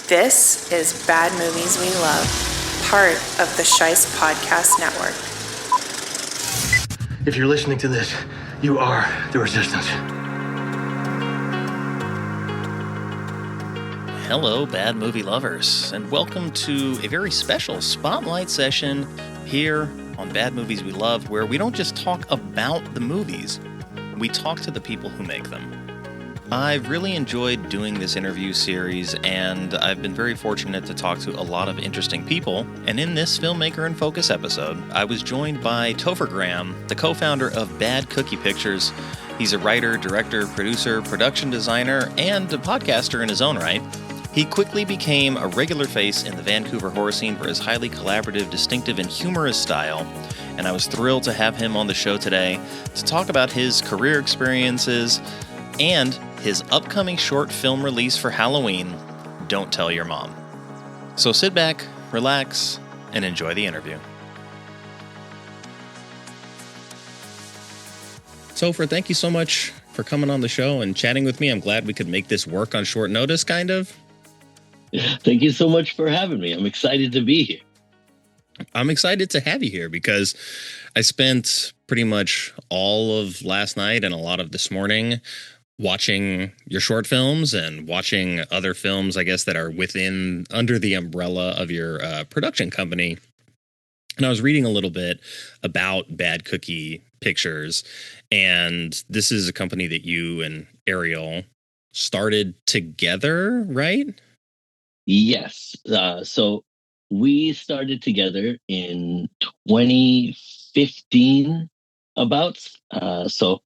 This is Bad Movies We Love, part of the Shice Podcast Network. If you're listening to this, you are the resistance. Hello, Bad Movie Lovers, and welcome to a very special spotlight session here on Bad Movies We Love, where we don't just talk about the movies, we talk to the people who make them. I've really enjoyed doing this interview series, and I've been very fortunate to talk to a lot of interesting people. And in this Filmmaker in Focus episode, I was joined by Topher, the co-founder of Bad Cookie Pictures. He's a writer, director, producer, production designer, and a podcaster in his own right. He quickly became a regular face in the Vancouver horror scene for his highly collaborative, distinctive, and humorous style. And I was thrilled to have him on the show today to talk about his career experiences and his upcoming short film release for Halloween, Don't Tell Your Mom. So sit back, relax, and enjoy the interview. Topher, thank you so much for coming on the show and chatting with me. I'm glad we could make this work on short notice, kind of. Thank you so much for having me. I'm excited to be here. I'm excited to have you here because I spent pretty much all of last night and a lot of this morning watching your short films and watching other films, I guess, that are under the umbrella of your production company. And I was reading a little bit about Bad Cookie Pictures, and this is a company that you and Ariel started together, right? Yes. So we started together in 2015 about. So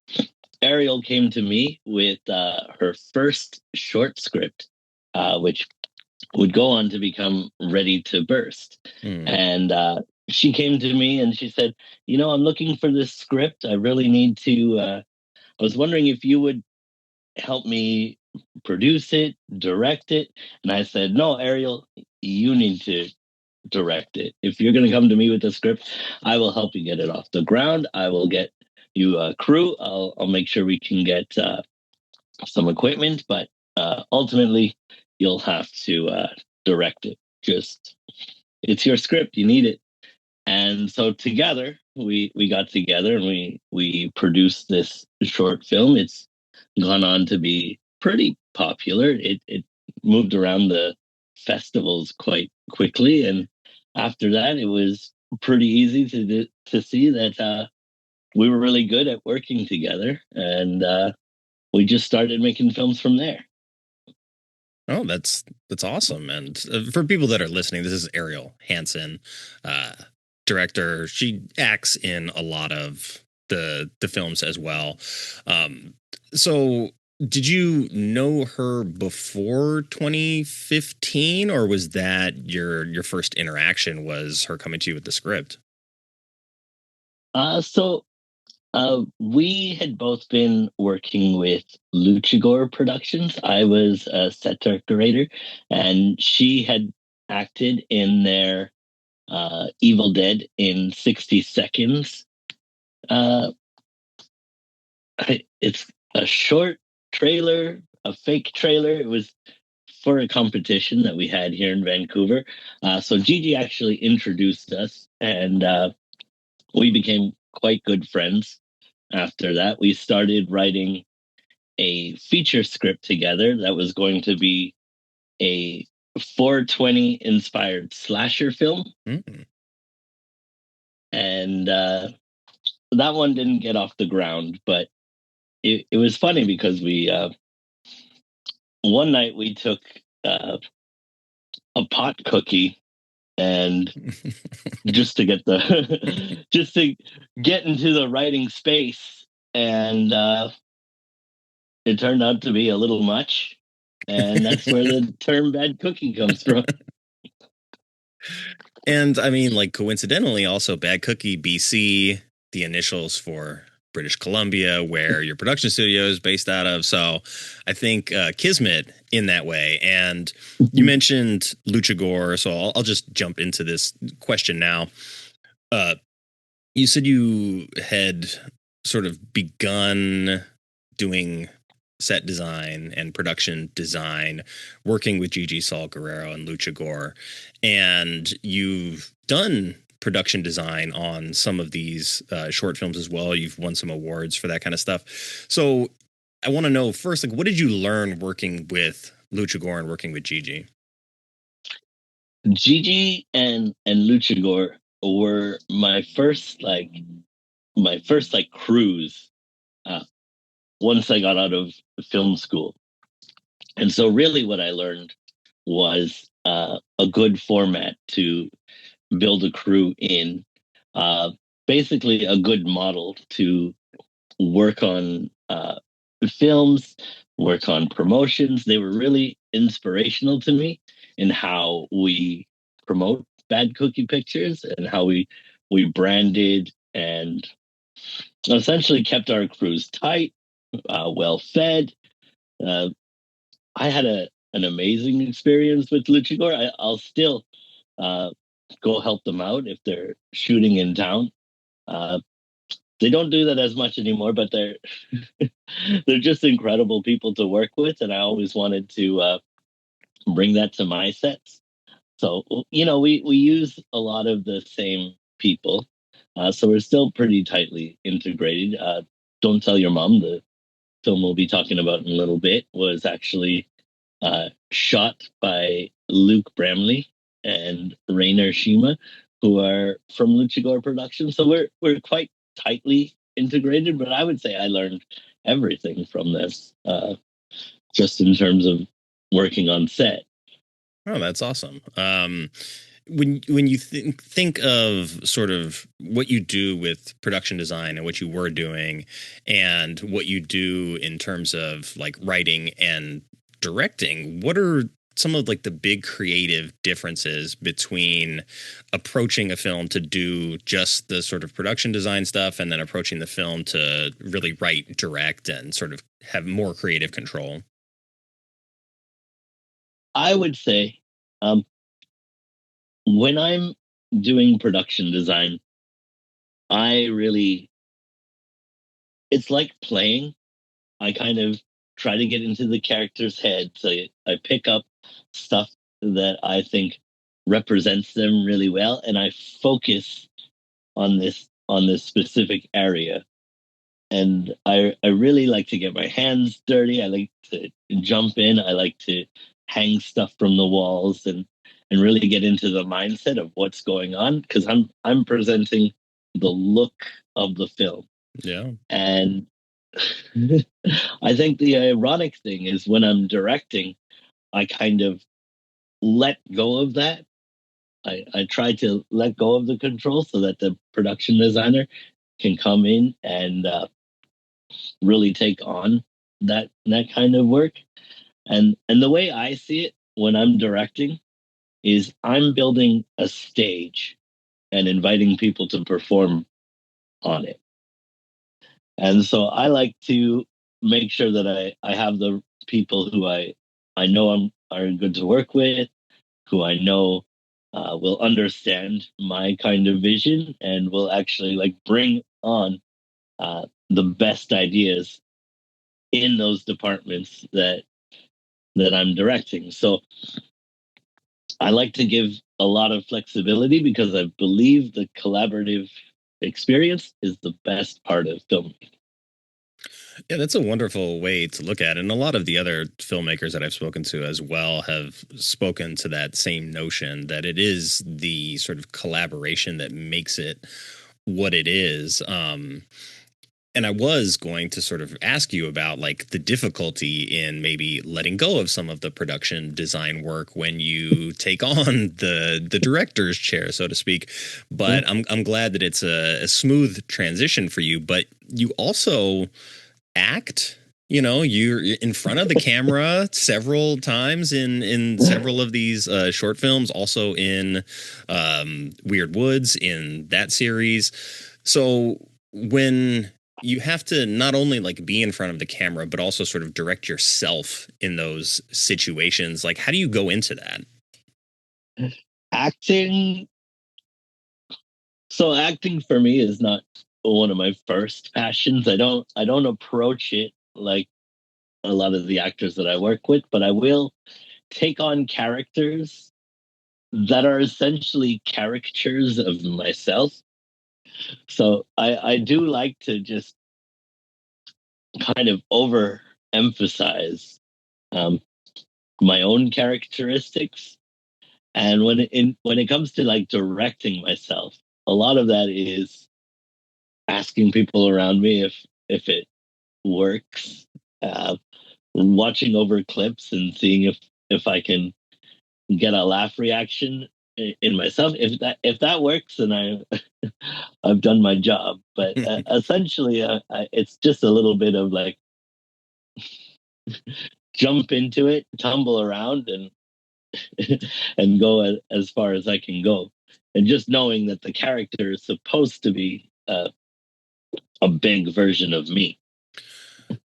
Ariel came to me with her first short script, which would go on to become Ready to Burst. And she came to me and she said, I'm looking for this script. I really need to, I was wondering if you would help me produce it, direct it. And I said, no, Ariel, you need to direct it. If you're going to come to me with the script, I will help you get it off the ground. I will get you a crew. I'll make sure we can get some equipment, but ultimately you'll have to direct it. It's your script. You need it. And so together we got together and we produced this short film. It's gone on to be pretty popular. It moved around the festivals quite quickly, and after that, it was pretty easy to see that we were really good at working together, and we just started making films from there. Oh, that's awesome. And for people that are listening, this is Ariel Hansen, director. She acts in a lot of the films as well. So did you know her before 2015, or was that your first interaction, was her coming to you with the script? So we had both been working with Luchagor Productions. I was a set decorator, and she had acted in their Evil Dead in 60 Seconds. It's a short trailer, a fake trailer. It was for a competition that we had here in Vancouver. So Gigi actually introduced us, and we became quite good friends. After that, we started writing a feature script together that was going to be a 420 inspired slasher film. Mm-hmm. And that one didn't get off the ground, but it was funny because we one night we took a pot cookie and just to get just to get into the writing space, and it turned out to be a little much, and that's where the term Bad Cookie comes from. And I mean, like, coincidentally, also Bad Cookie BC, the initials for British Columbia, where your production studio is based out of. So I think Kismet in that way. And you mentioned Luchagor, so I'll just jump into this question now. You said you had sort of begun doing set design and production design, working with Gigi Saul Guerrero and Lucha Gore, and you've done production design on some of these short films as well. You've won some awards for that kind of stuff. So I want to know first, like, what did you learn working with Lucha Gore and working with Gigi? Gigi and Lucha Gore were my first cruise uh, once I got out of film school. And so really what I learned was a good format to build a crew in, uh, basically a good model to work on films, work on promotions. They were really inspirational to me in how we promote Bad Cookie Pictures and how we branded and essentially kept our crews tight, well fed. Uh, I had an amazing experience with Luchador. I'll still uh, go help them out if they're shooting in town. Uh, they don't do that as much anymore, but they're they're just incredible people to work with, and I always wanted to bring that to my sets. So we use a lot of the same people, so we're still pretty tightly integrated. Don't Tell Your Mom, the film we'll be talking about in a little bit, was actually shot by Luke Bramley and Rainer Shima, who are from Luchagore Productions. So we're quite tightly integrated. But I would say I learned everything from this, just in terms of working on set. Oh, that's awesome. When you think of sort of what you do with production design and what you were doing and what you do in terms of like writing and directing, what are some of like the big creative differences between approaching a film to do just the sort of production design stuff and then approaching the film to really write, direct, and sort of have more creative control? I would say, um, when I'm doing production design, I really, it's like playing. I kind of try to get into the character's head. So I pick up stuff that I think represents them really well, and I focus on this specific area. And I really like to get my hands dirty. I like to jump in. I like to hang stuff from the walls and really get into the mindset of what's going on, because I'm presenting the look of the film. Yeah. And I think the ironic thing is when I'm directing, I kind of let go of that. I try to let go of the control so that the production designer can come in and really take on that kind of work. And the way I see it when I'm directing is I'm building a stage and inviting people to perform on it. And so I like to make sure that I have the people who I know are good to work with, who I know will understand my kind of vision and will actually like bring on the best ideas in those departments that I'm directing. So I like to give a lot of flexibility because I believe the collaborative experience is the best part of filmmaking. Yeah, that's a wonderful way to look at it. And a lot of the other filmmakers that I've spoken to as well have spoken to that same notion that it is the sort of collaboration that makes it what it is. And I was going to sort of ask you about like the difficulty in maybe letting go of some of the production design work when you take on the director's chair, so to speak. But I'm glad that it's a smooth transition for you. But you also act. You're in front of the camera several times in several of these short films, also in Weird Woods in that series. So when you have to not only like be in front of the camera, but also sort of direct yourself in those situations, like how do you go into that? Acting. So acting for me is not one of my first passions. I don't approach it like a lot of the actors that I work with, but I will take on characters that are essentially caricatures of myself. So I do like to just kind of overemphasize um, my own characteristics. And when it comes to like directing myself, a lot of that is asking people around me if it works, uh, watching over clips and seeing if I can get a laugh reaction in myself. If that works, then I've done my job. But essentially, it's just a little bit of like jump into it, tumble around, and and go as far as I can go. And just knowing that the character is supposed to be a big version of me.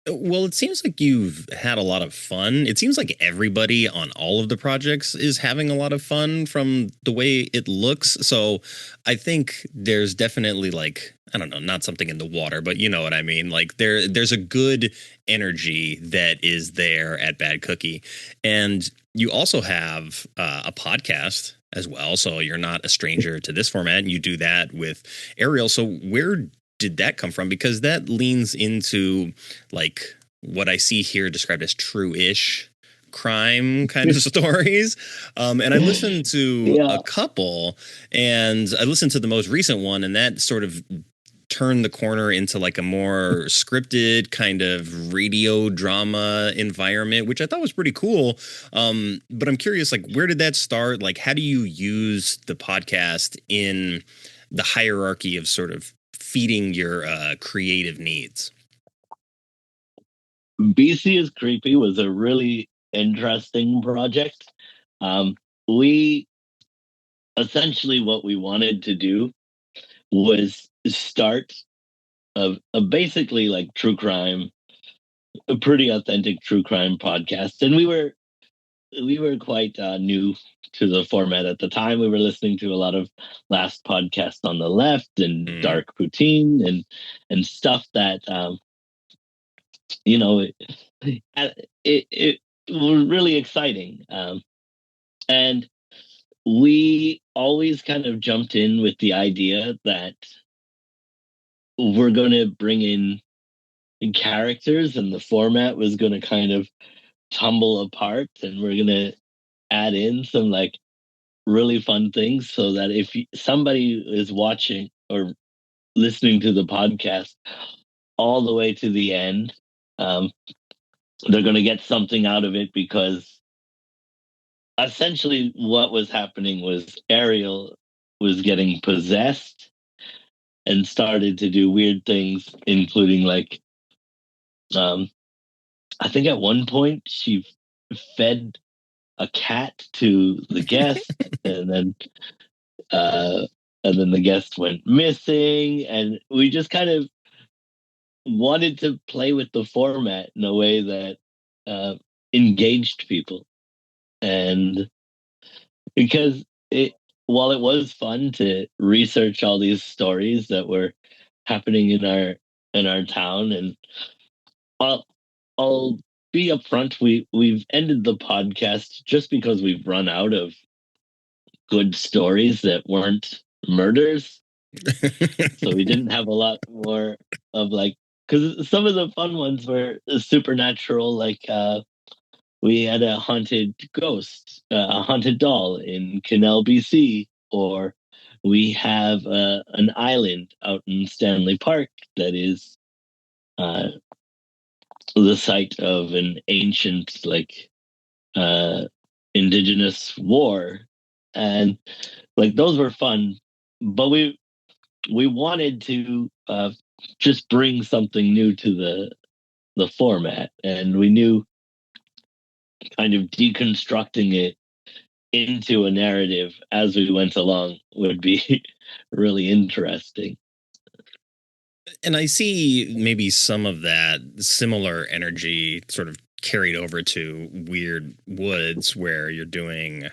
Well, it seems like you've had a lot of fun. It seems like everybody on all of the projects is having a lot of fun from the way it looks. So I think there's definitely like, I don't know, not something in the water, but you know what I mean? Like there's a good energy that is there at Bad Cookie. And you also have a podcast as well. So you're not a stranger to this format, and you do that with Ariel. So where did that come from? Because that leans into like what I see here described as true-ish crime kind of stories. And I listened to Yeah. a couple, and I listened to the most recent one, and that sort of turned the corner into like a more scripted kind of radio drama environment, which I thought was pretty cool. But I'm curious, like, where did that start? Like, how do you use the podcast in the hierarchy of sort of feeding your creative needs? BC is Creepy was a really interesting project. We essentially what we wanted to do was start a basically like true crime, a pretty authentic true crime podcast, and we were quite new to the format at the time. We were listening to a lot of Last Podcast on the Left and Dark Poutine and stuff that you know it was really exciting, and we always kind of jumped in with the idea that we're going to bring in characters and the format was going to kind of tumble apart, and we're going to add in some like really fun things so that if somebody is watching or listening to the podcast all the way to the end, um, they're going to get something out of it, because essentially what was happening was Ariel was getting possessed and started to do weird things, including like, I think at one point she fed a cat to the guest, uh, and then the guest went missing, and we just kind of wanted to play with the format in a way that engaged people, and because it while it was fun to research all these stories that were happening in our town, and I'll I'll be upfront, we've ended the podcast just because we've run out of good stories that weren't murders. So we didn't have a lot more of like, because some of the fun ones were supernatural, like we had a haunted ghost, a haunted doll in Canal, BC, or we have an island out in Stanley Park that is uh, the site of an ancient like uh, indigenous war, and like those were fun. But we wanted to just bring something new to the format, and we knew kind of deconstructing it into a narrative as we went along would be really interesting. And I see maybe some of that similar energy sort of carried over to Weird Woods, where you're doing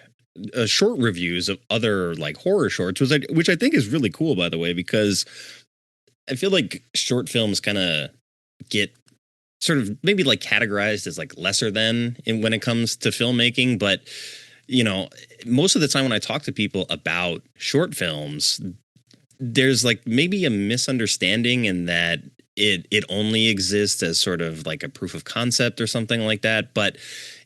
short reviews of other like horror shorts, which I think is really cool, by the way, because I feel like short films kind of get sort of maybe like categorized as like lesser than when it comes to filmmaking. But, you know, most of the time when I talk to people about short films, there's like maybe a misunderstanding in that it only exists as sort of like a proof of concept or something like that. But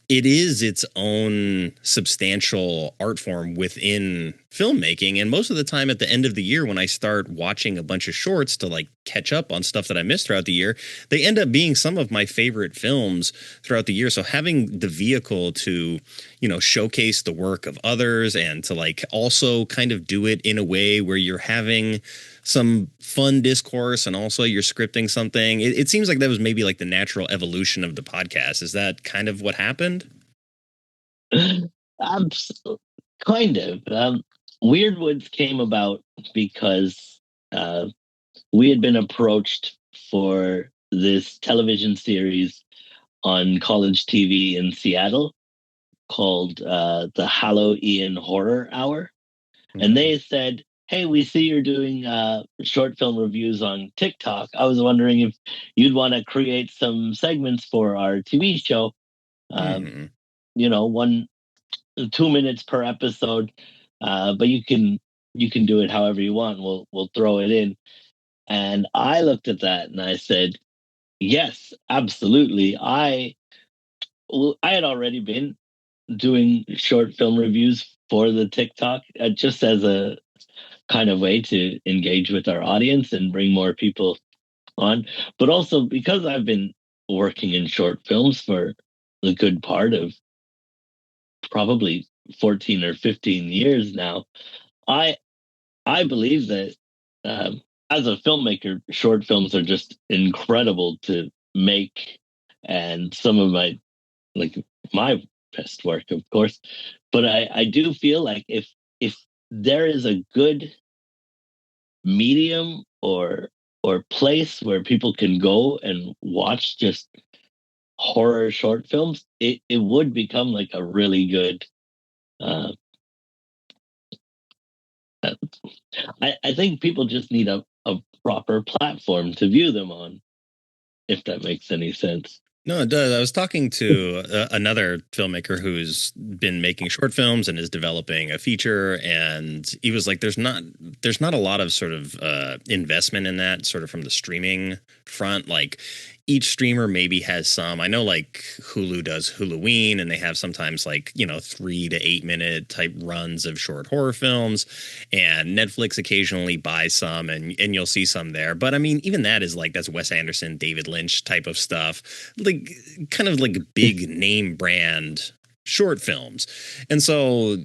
it is its own substantial art form within filmmaking. And most of the time at the end of the year, when I start watching a bunch of shorts to like catch up on stuff that I missed throughout the year, they end up being some of my favorite films throughout the year. So having the vehicle to, you know, showcase the work of others and to like also kind of do it in a way where you're having some fun discourse and also you're scripting something. It seems like that was maybe like the natural evolution of the podcast. Is that kind of what happened? Kind of. Weird Woods came about because we had been approached for this television series on college TV in Seattle called the Halloween Horror Hour. And they said, hey, we see you're doing short film reviews on TikTok. I was wondering if you'd want to create some segments for our TV show. You know, 2 minutes per episode, but you can do it however you want. We'll throw it in. And I looked at that and I said, yes, absolutely. I had already been doing short film reviews for the TikTok just as a kind of way to engage with our audience and bring more people on. But also because I've been working in short films for the good part of probably 14 or 15 years now, I I believe that as a filmmaker, short films are just incredible to make, and some of my best work, of course. But I do feel like if there is a good medium or place where people can go and watch just horror short films, it would become like a really good. Uh, I think people just need a proper platform to view them on, if that makes any sense. No, it does. I was talking to another filmmaker who's been making short films and is developing a feature, and he was like, "There's not a lot of sort of investment in that, sort of from the streaming front. Like each streamer maybe has some. I know like Hulu does Huluween, and they have sometimes like 3 to 8 minute type runs of short horror films, and Netflix occasionally buys some, and you'll see some there. But I mean, even that is like that's Wes Anderson, David Lynch type of stuff, like kind of like big name brand short films. And so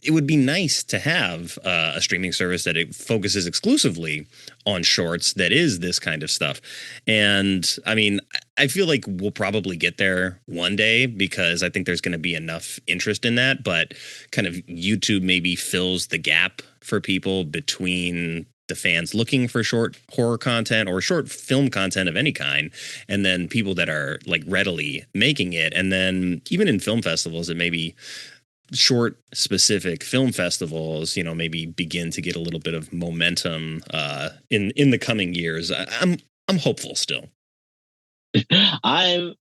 it would be nice to have a streaming service that it focuses exclusively on shorts that is this kind of stuff. And I mean, I feel like we'll probably get there one day because I think there's going to be enough interest in that. But kind of YouTube maybe fills the gap for people between the fans looking for short horror content or short film content of any kind, and then people that are like readily making it. And then even in film festivals, it maybe short specific film festivals, maybe begin to get a little bit of momentum in the coming years. I'm hopeful still. I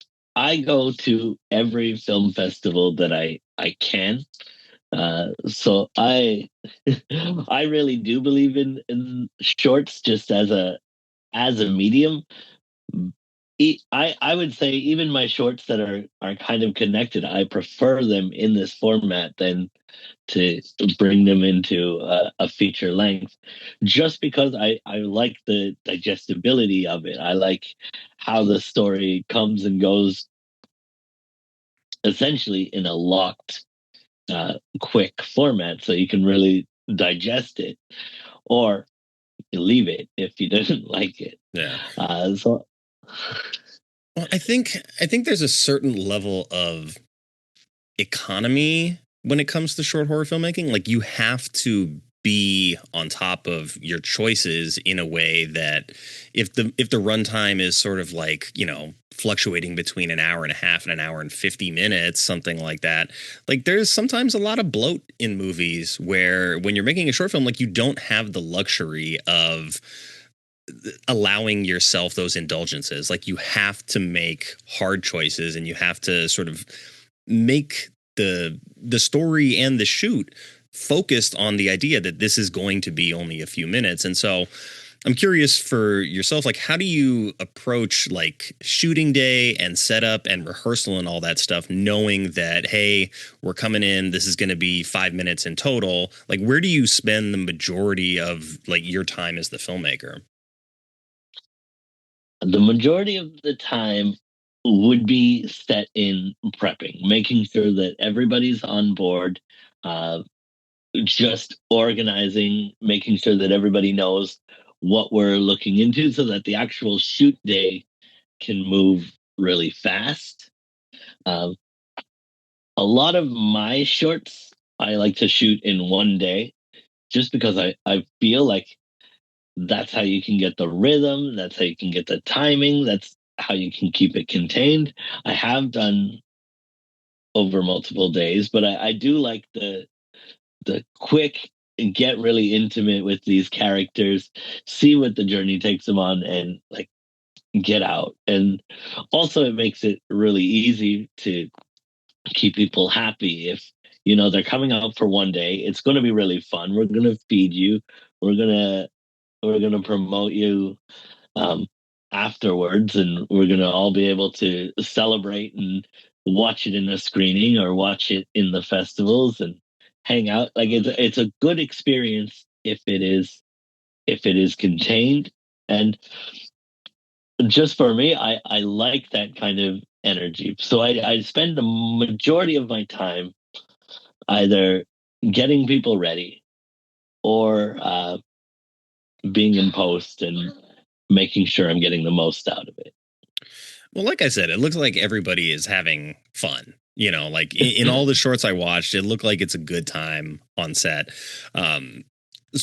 go to every film festival that I can. So I I really do believe in shorts just as a medium. I would say even my shorts that are kind of connected, I prefer them in this format than to bring them into a feature length, just because I like the digestibility of it. I like how the story comes and goes essentially in a locked, quick format, so you can really digest it, or you leave it if you didn't like it. Yeah. So Well, I think there's a certain level of economy when it comes to short horror filmmaking. Like you have to be on top of your choices in a way that if the runtime is sort of like, fluctuating between an hour and a half and an hour and 50 minutes, something like that. Like there's sometimes a lot of bloat in movies where when you're making a short film, like you don't have the luxury of allowing yourself those indulgences. Like you have to make hard choices, and you have to sort of make the story and the shoot focused on the idea that this is going to be only a few minutes. And so I'm curious for yourself, like how do you approach like shooting day and setup and rehearsal and all that stuff, knowing that, hey, we're coming in, this is going to be 5 minutes in total. Like where do you spend the majority of like your time as the filmmaker? The majority of the time would be set in prepping, making sure that everybody's on board, uh, just organizing, making sure that everybody knows what we're looking into so that the actual shoot day can move really fast. Um, a lot of my shorts I like to shoot in one day just because I feel like that's how you can get the rhythm, that's how you can get the timing, that's how you can keep it contained. I have done over multiple days, but I do like the quick get really intimate with these characters, see what the journey takes them on, and like get out. And also, it makes it really easy to keep people happy. If they're coming out for one day, it's going to be really fun. We're going to feed you. We're gonna promote you um, afterwards, and we're going to all be able to celebrate and watch it in a screening or watch it in the festivals and hang out. Like it's a good experience if it is contained. And just for me, I like that kind of energy. So I spend the majority of my time either getting people ready or being in post and making sure I'm getting the most out of Well, like I said, it looks like everybody is having fun. You know, like in all the shorts I watched, it looked like it's a good time on set. Um,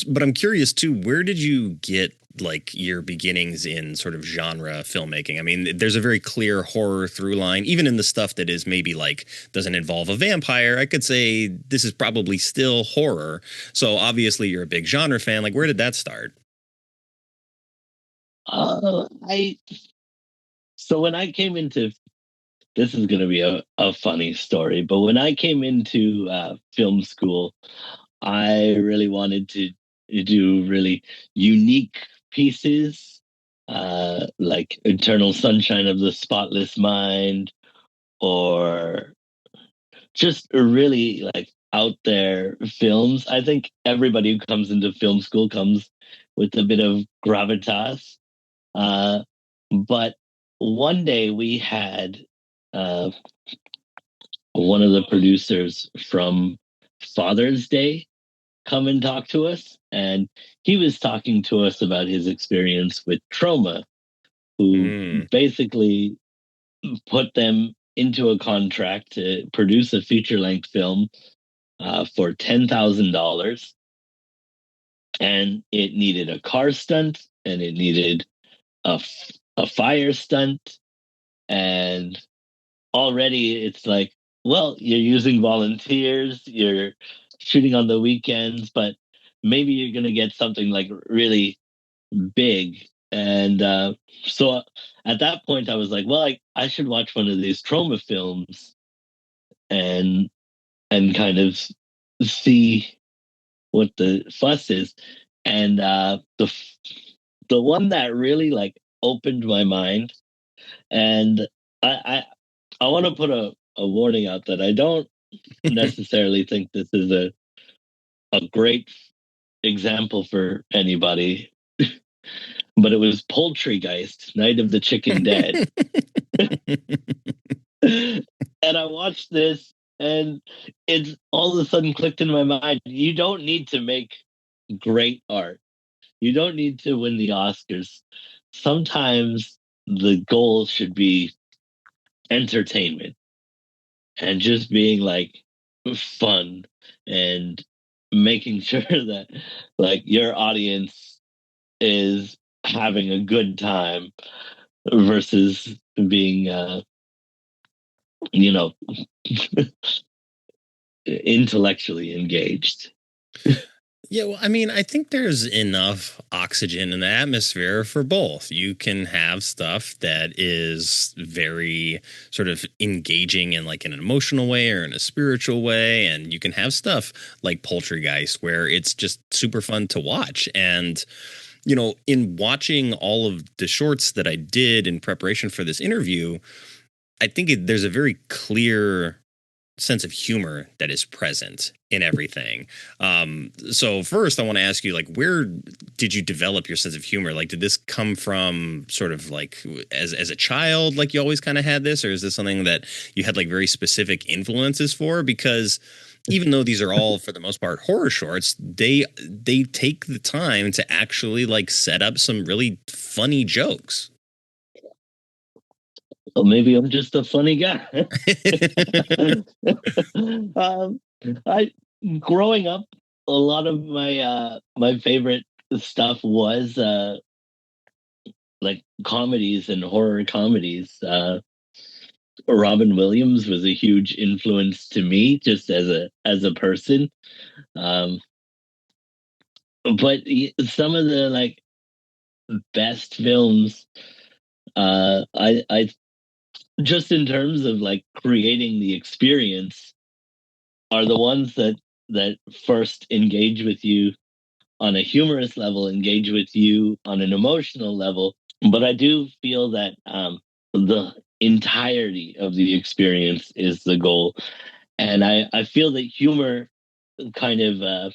but I'm curious too, where did you get like your beginnings in sort of genre filmmaking? I mean, there's a very clear horror through line, even in the stuff that is maybe like doesn't involve a vampire. I could say this is probably still horror. So obviously you're a big genre fan. Like, where did that start? I so when I came into this is going to be a funny story, but when I came into film school, I really wanted to do really unique pieces, like Eternal Sunshine of the Spotless Mind, or just really like out there films. I think everybody who comes into film school comes with a bit of gravitas. Uh, but one day we had uh, one of the producers from Father's Day come and talk to us. And he was talking to us about his experience with Trauma, who Mm. basically put them into a contract to produce a feature length film for $10,000. And it needed a car stunt and it needed a fire stunt. And already it's like, well, you're using volunteers, you're shooting on the weekends, but maybe you're going to get something like really big. And so at that point, I was like, well, I should watch one of these trauma films and kind of see what the fuss is. And the one that really like opened my mind, and I I want to put a warning out that I don't necessarily think this is a great example for anybody, but it was Poultrygeist, Night of the Chicken Dead. And I watched this and it's all of a sudden clicked in my mind. You don't need to make great art. You don't need to win the Oscars. Sometimes the goal should be entertainment and just being like fun and making sure that like your audience is having a good time versus being you know intellectually engaged. Yeah, well, I mean, I think there's enough oxygen in the atmosphere for both. You can have stuff that is very sort of engaging in like in an emotional way or in a spiritual way, and you can have stuff like Poultrygeist where it's just super fun to watch. And in watching all of the shorts that I did in preparation for this interview, I think there's a very clear sense of humor that is present in everything. So first, I want to ask you, like, where did you develop your sense of humor? Like, did this come from sort of like as a child, like you always kind of had this, or is this something that you had like very specific influences for? Because even though these are all for the most part horror shorts, they take the time to actually like set up some really funny jokes. Well, maybe I'm just a funny guy. um, I growing up, a lot of my favorite stuff was like comedies and horror comedies. Robin Williams was a huge influence to me, just as a person. Um, but some of the like best films, I just in terms of like creating the experience, are the ones that first engage with you on a humorous level, engage with you on an emotional level. But I do feel that the entirety of the experience is the goal. And I feel that humor kind of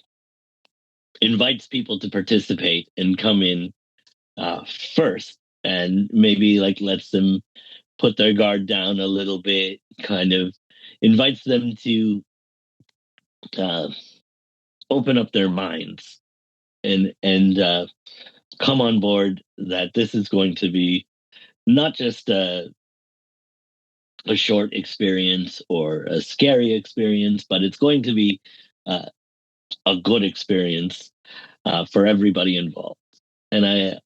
invites people to participate and come in first, and maybe like lets them put their guard down a little bit, kind of invites them to uh, open up their minds and come on board that this is going to be not just a short experience or a scary experience, but it's going to be uh, a good experience for everybody involved. And I,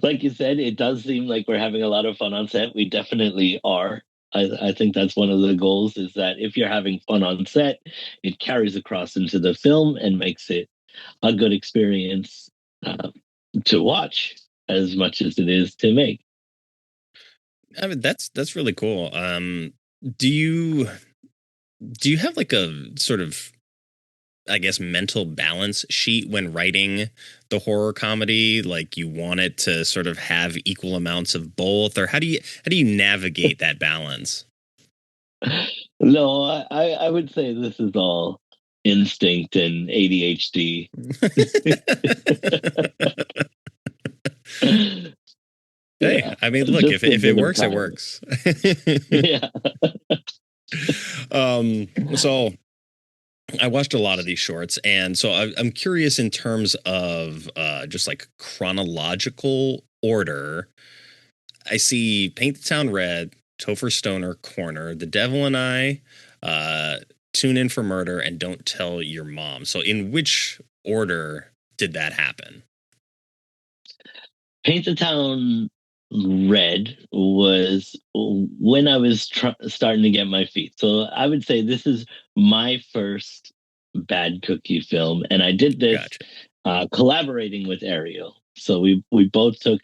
like you said, it does seem like we're having a lot of fun on set. We definitely are. I think that's one of the goals, is that if you're having fun on set, it carries across into the film and makes it a good experience uh, to watch as much as it is to make. I mean, that's really cool. Do you do you have like a sort of, I guess, mental balance sheet when writing the horror comedy? Like you want it to sort of have equal amounts of both, or how do you navigate that balance? No, I would say this is all instinct and ADHD. Hey, Yeah, I mean, look, if just a if it bit of works, it time. works. Yeah. So I watched a lot of these shorts, and so I'm curious in terms of just like chronological order. I see Paint the Town Red, Topher Stoner Corner, The Devil and I, uh, Tune In for Murder, and Don't Tell Your Mom. So, in which order did that happen? Paint the Town Red was when I was starting to get my feet. So I would say this is my first Bad Cookie film, and I did this Gotcha. collaborating with Ariel. So we both took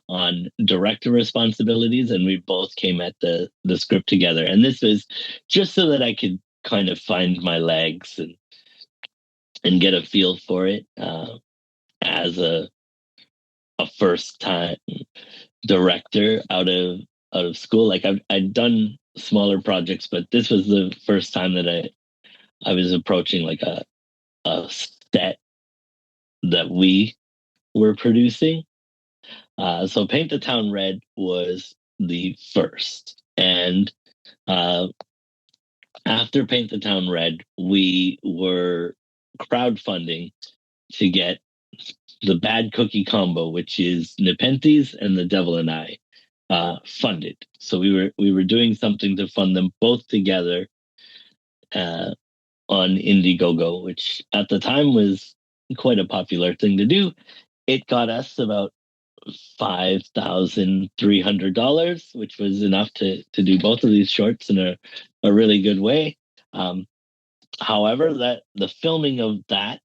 on director responsibilities, and we both came at the script together. And this was just so that I could kind of find my legs and get a feel for it as a first time director out of school. Like I'd done smaller projects, but this was the first time that I was approaching like a set that we were producing. So Paint the Town Red was the first, and uh, after Paint the Town Red, we were crowdfunding to get the Bad Cookie combo, which is Nepenthes and The Devil and I, funded. So we were doing something to fund them both together uh, on Indiegogo, which at the time was quite a popular thing to do. It got us about $5,300, which was enough to do both of these shorts in a really good way. Um, However, that the filming of that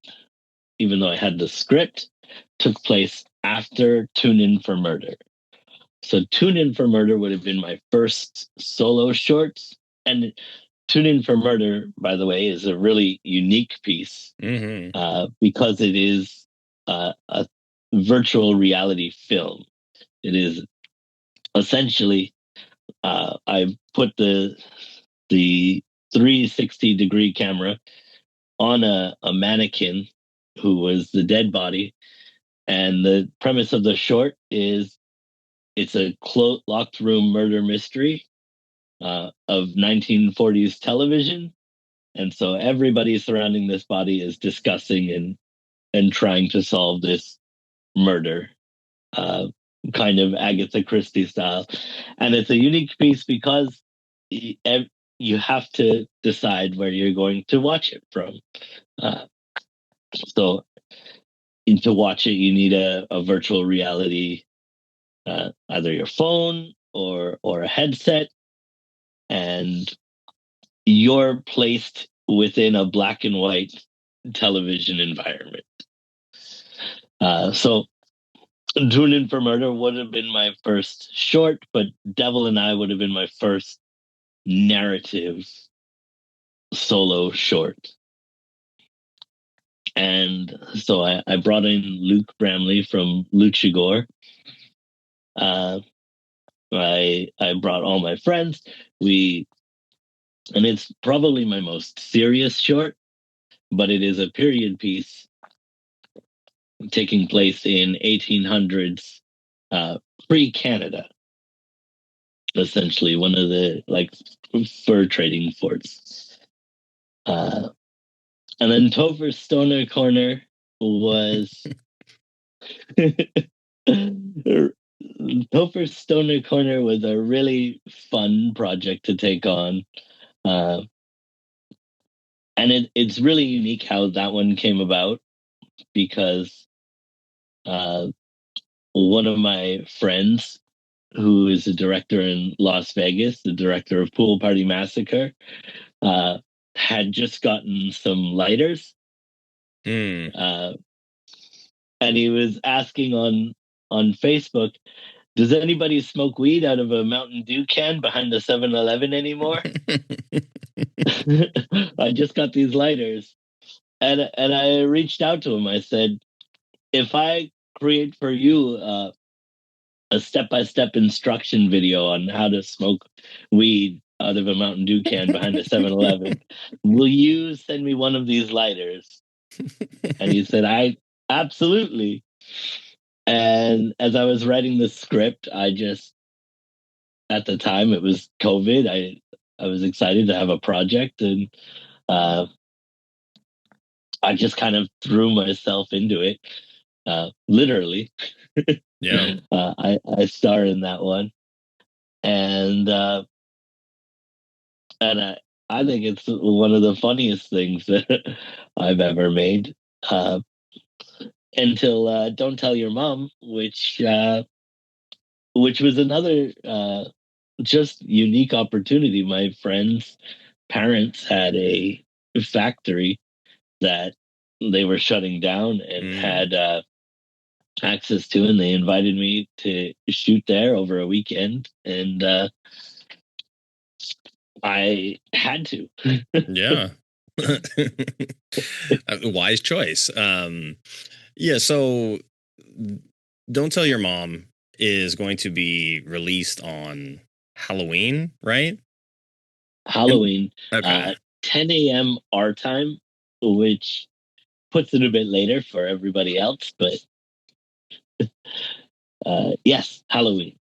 even though I had the script, took place after Tune In for Murder. So Tune In for Murder would have been my first solo short. And Tune In for Murder, by the way, is a really unique piece because it is a virtual reality film. It is essentially, I put the 360-degree camera on a mannequin who was the dead body. And the premise of the short is it's a locked room murder mystery of 1940s television. And so everybody surrounding this body is discussing and trying to solve this murder, kind of Agatha Christie style. And it's a unique piece because you have to decide where you're going to watch it from. So to watch it, you need a virtual reality, either your phone or a headset, and you're placed within a black and white television environment. So Tune In for Murder would have been my first short, but Devil and I would have been my first narrative solo short. And so I brought in Luke Bramley from Luchagore. I brought all my friends. And it's probably my most serious short, but it is a period piece taking place in 1800s, pre-Canada, essentially one of the fur trading forts. And then Topher Stoner Corner was Topher Stoner Corner was a really fun project to take on. And it's really unique how that one came about because one of my friends, who is a director in Las Vegas, the director of Pool Party Massacre, had just gotten some lighters. And he was asking on Facebook, does anybody smoke weed out of a Mountain Dew can behind the 7-Eleven anymore? I just got these lighters. And I reached out to him. I said, if I create for you a step-by-step instruction video on how to smoke weed out of a Mountain Dew can behind a 7-Eleven, will you send me one of these lighters? And he said, I absolutely. And as I was writing the script, at the time it was COVID, I was excited to have a project, and I just kind of threw myself into it, literally. Yeah. I star in that one, and I think it's one of the funniest things that I've ever made. Until Don't Tell Your Mom, which was another just unique opportunity. My friend's parents had a factory that they were shutting down and had access to, and they invited me to shoot there over a weekend, and I had to. Yeah. Wise choice. Yeah, so Don't Tell Your Mom is going to be released on Halloween, right? Halloween, Okay. 10 a.m. our time, which puts it a bit later for everybody else, but yes, Halloween.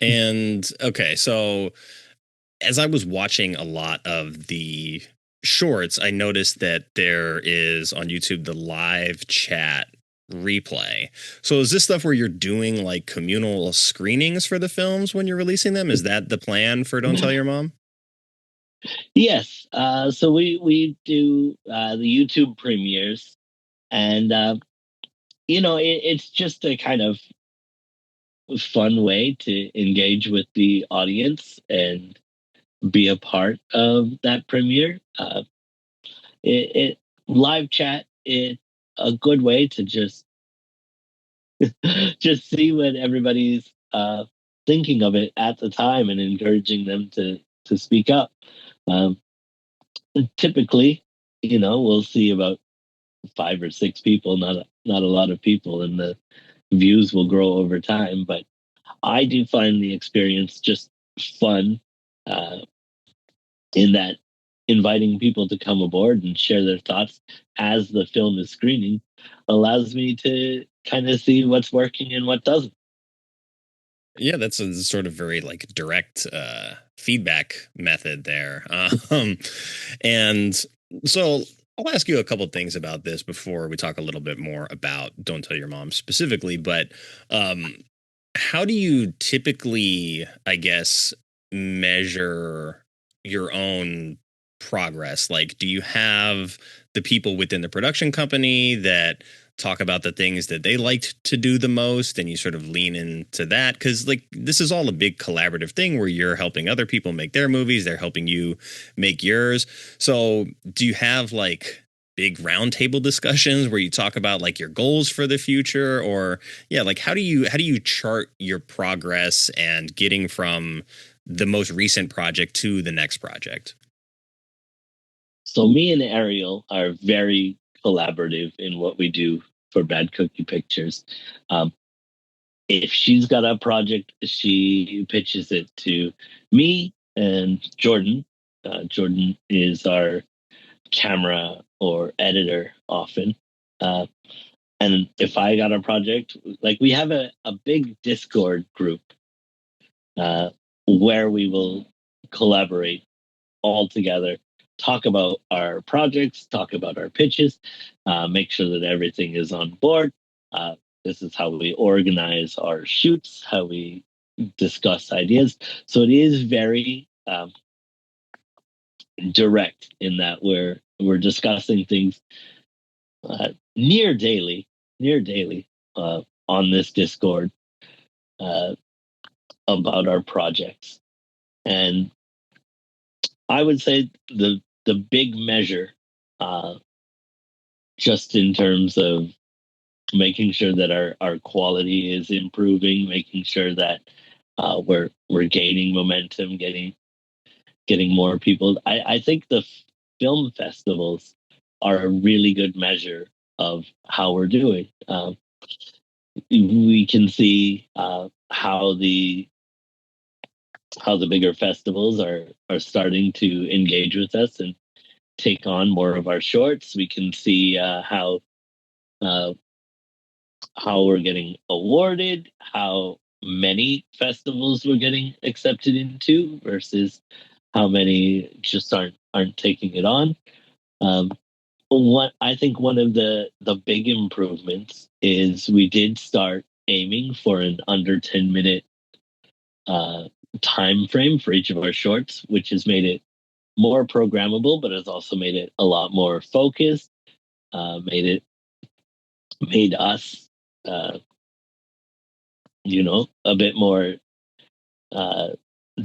And okay, so as I was watching a lot of the shorts, I noticed that there is on YouTube the live chat replay. So is this stuff where you're doing like communal screenings for the films when you're releasing them? Is that the plan for Don't Tell Your Mom? Yes. So we do the YouTube premieres, and it's just a kind of fun way to engage with the audience and be a part of that premiere. It live chat. a good way to just see what everybody's thinking of it at the time and encouraging them to speak up. Um, Typically, we'll see about 5 or 6 people, not a lot of people, and the views will grow over time. But I do find the experience just fun, uh, in that inviting people to come aboard and share their thoughts as the film is screening allows me to kind of see what's working and what doesn't. Yeah, that's a sort of very like direct feedback method there. And so I'll ask you a couple things about this before we talk a little bit more about Don't Tell Your Mom specifically. But um, how do you typically, I guess, measure your own progress? Like, do you have the people within the production company that talk about the things that they liked to do the most and you sort of lean into that? Because, like, this is all a big collaborative thing where you're helping other people make their movies, they're helping you make yours. So, do you have like big roundtable discussions where you talk about like your goals for the future, or yeah, like how do you chart your progress and getting from the most recent project to the next project? So me and Ariel are very collaborative in what we do for Bad Cookie Pictures. Um, if she's got a project, she pitches it to me and Jordan. Jordan is our camera or editor often. Uh, and if I got a project, like we have a big Discord group where we will collaborate all together, talk about our projects, talk about our pitches, make sure that everything is on board. Uh, this is how we organize our shoots, how we discuss ideas. So it is very direct in that we're discussing things near daily, near daily on this Discord uh, about our projects. And I would say the big measure, uh, just in terms of making sure that our quality is improving, making sure that we're gaining momentum, getting more people. I think the film festivals are a really good measure of how we're doing. We can see how the bigger festivals are starting to engage with us and take on more of our shorts. We can see uh, how we're getting awarded, how many festivals we're getting accepted into versus how many just aren't taking it on. Um, what I think one of the big improvements is we did start aiming for an under 10-minute uh, time frame for each of our shorts, which has made it more programmable, but has also made it a lot more focused. Made us, uh, a bit more uh,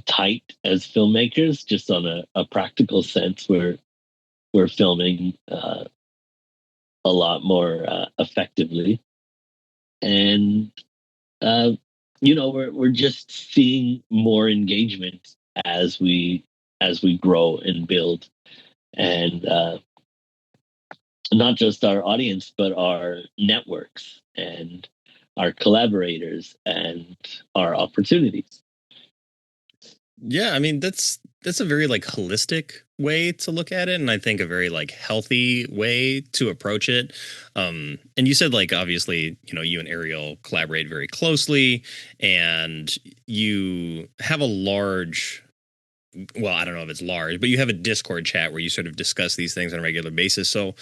tight as filmmakers, just on a practical sense. We're filming a lot more effectively, and uh, we're just seeing more engagement as we grow and build, and not just our audience, but our networks and our collaborators and our opportunities. Yeah, I mean that's a very like holistic way to look at it, and I think a very like healthy way to approach it. And you said like obviously, you and Ariel collaborate very closely, and you have a large, well, I don't know if it's large, but you have a Discord chat where you sort of discuss these things on a regular basis. So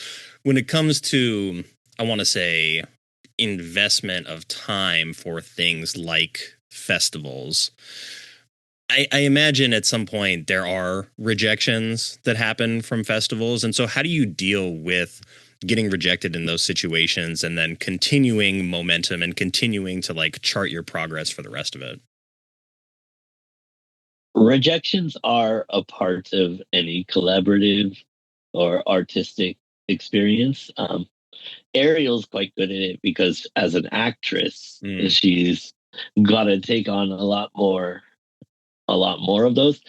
when it comes to, I want to say, investment of time for things like festivals, I imagine at some point there are rejections that happen from festivals. And so, how do you deal with getting rejected in those situations and then continuing momentum and continuing to like chart your progress for the rest of it? Rejections are a part of any collaborative or artistic experience. Ariel's quite good at it because as an actress, Mm. she's got to take on a lot more of those.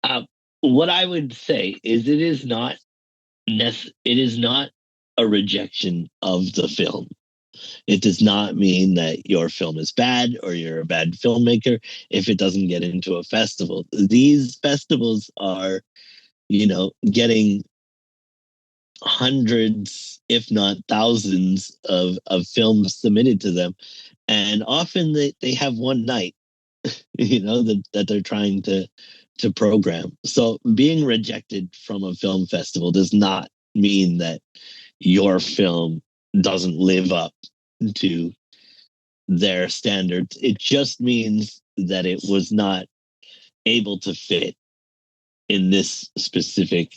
Uh, what I would say is it is not a rejection of the film. It does not mean that your film is bad or you're a bad filmmaker if it doesn't get into a festival. These festivals are, getting hundreds, if not thousands, of films submitted to them. And often they have one night, that they're trying to program. So being rejected from a film festival does not mean that your film doesn't live up to their standards. It just means that it was not able to fit in this specific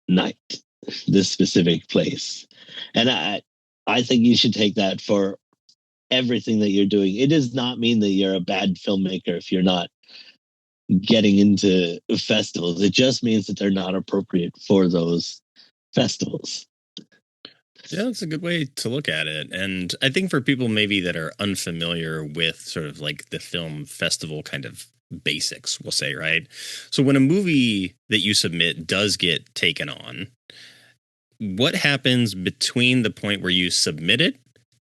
night, this specific place. And I think you should take that for everything that you're doing. It does not mean that you're a bad filmmaker if you're not getting into festivals. It just means that they're not appropriate for those festivals. Yeah, that's a good way to look at it. And I think for people maybe that are unfamiliar with sort of like the film festival kind of basics, we'll say, right? So when a movie that you submit does get taken on, what happens between the point where you submit it